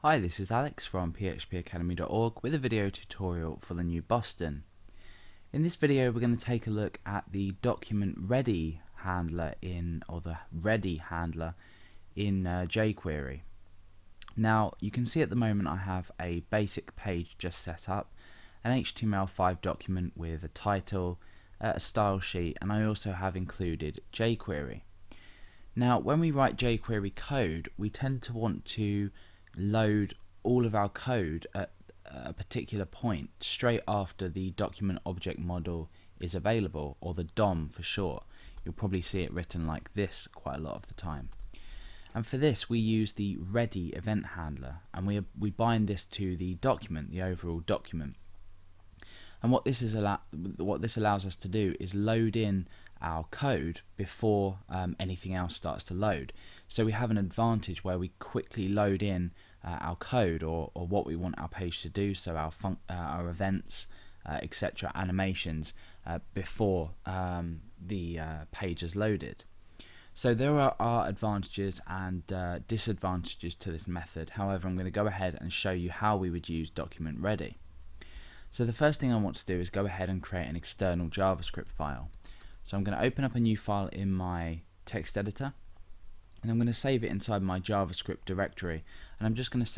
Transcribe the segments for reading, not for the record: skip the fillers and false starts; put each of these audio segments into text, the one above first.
Hi, this is Alex from phpacademy.org with a video tutorial for the new Boston. In this video we're going to take a look at the document ready handler or the ready handler in Jquery. Now you can see at the moment I have a basic page just set up, an HTML5 document with a title, a style sheet, and I also have included Jquery. Now when we write Jquery code we tend to want to load all of our code at a particular point straight after the document object model is available, or the DOM for short. You'll probably see it written like this quite a lot of the time. And for this we use the ready event handler, and we bind this to the document, the overall document. And what this allows us to do is load in our code before anything else starts to load. So we have an advantage where we quickly load in our code or what we want our page to do, so our events, etc., animations, before the page is loaded. So there are advantages and disadvantages to this method. However, I'm going to go ahead and show you how we would use document ready. So the first thing I want to do is go ahead and create an external JavaScript file. So I'm going to open up a new file in my text editor, and I'm going to save it inside my JavaScript directory, and I'm just going to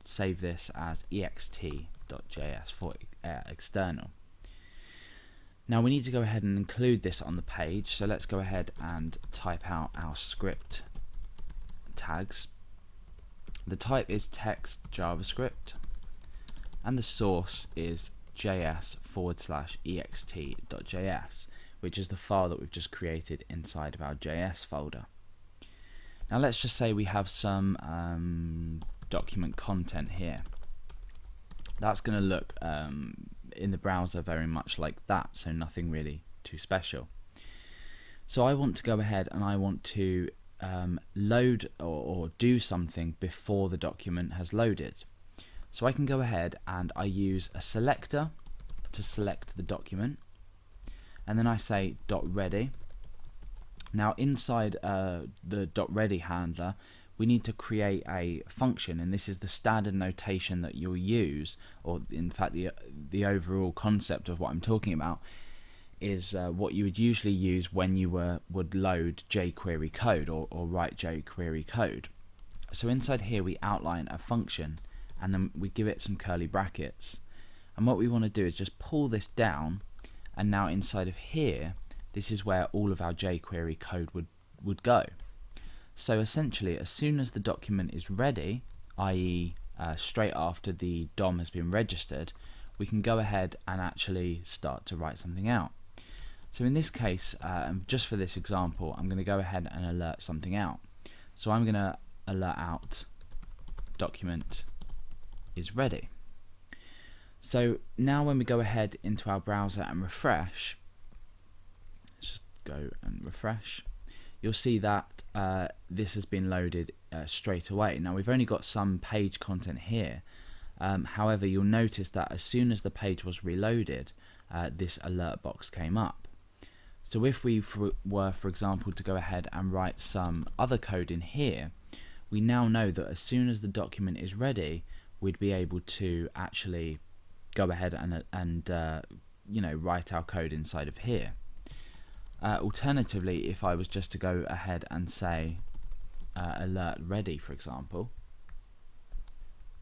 save this as ext.js for external. Now we need to go ahead and include this on the page, so let's go ahead and type out our script tags. The type is text JavaScript, and the source is js/ext.js, which is the file that we've just created inside of our JS folder. Now let's just say we have some document content here. That's going to look in the browser very much like that, so nothing really too special. So I want to go ahead and I want to load or do something before the document has loaded. So I can go ahead and I use a selector to select the document, and then I say .ready. Now inside the .ready handler we need to create a function, and this is the standard notation that you'll use, or in fact the overall concept of what I'm talking about is what you would usually use when you would load Jquery code or write Jquery code. So inside here we outline a function, and then we give it some curly brackets, and what we want to do is just pull this down, and now inside of here this is where all of our Jquery code would go. So essentially as soon as the document is ready, i.e. straight after the DOM has been registered, we can go ahead and actually start to write something out. So in this case, just for this example, I'm going to go ahead and alert something out. So I'm going to alert out document is ready. So now when we go ahead into our browser and refresh, let's just go and refresh, you'll see that this has been loaded straight away. Now we've only got some page content here, however you'll notice that as soon as the page was reloaded, this alert box came up. So if we were, for example, to go ahead and write some other code in here, we now know that as soon as the document is ready, we'd be able to actually go ahead and write our code inside of here. Alternatively, if I was just to go ahead and say alert ready, for example,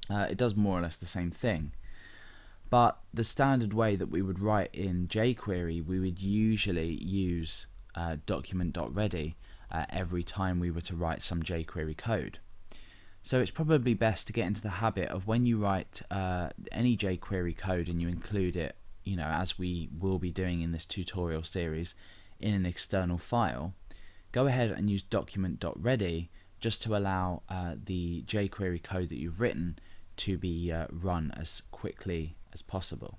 it does more or less the same thing, but the standard way that we would write in Jquery, we would usually use document.ready every time we were to write some Jquery code. So it's probably best to get into the habit of, when you write any Jquery code and you include it, as we will be doing in this tutorial series, in an external file, go ahead and use document.ready just to allow the Jquery code that you've written to be run as quickly as possible.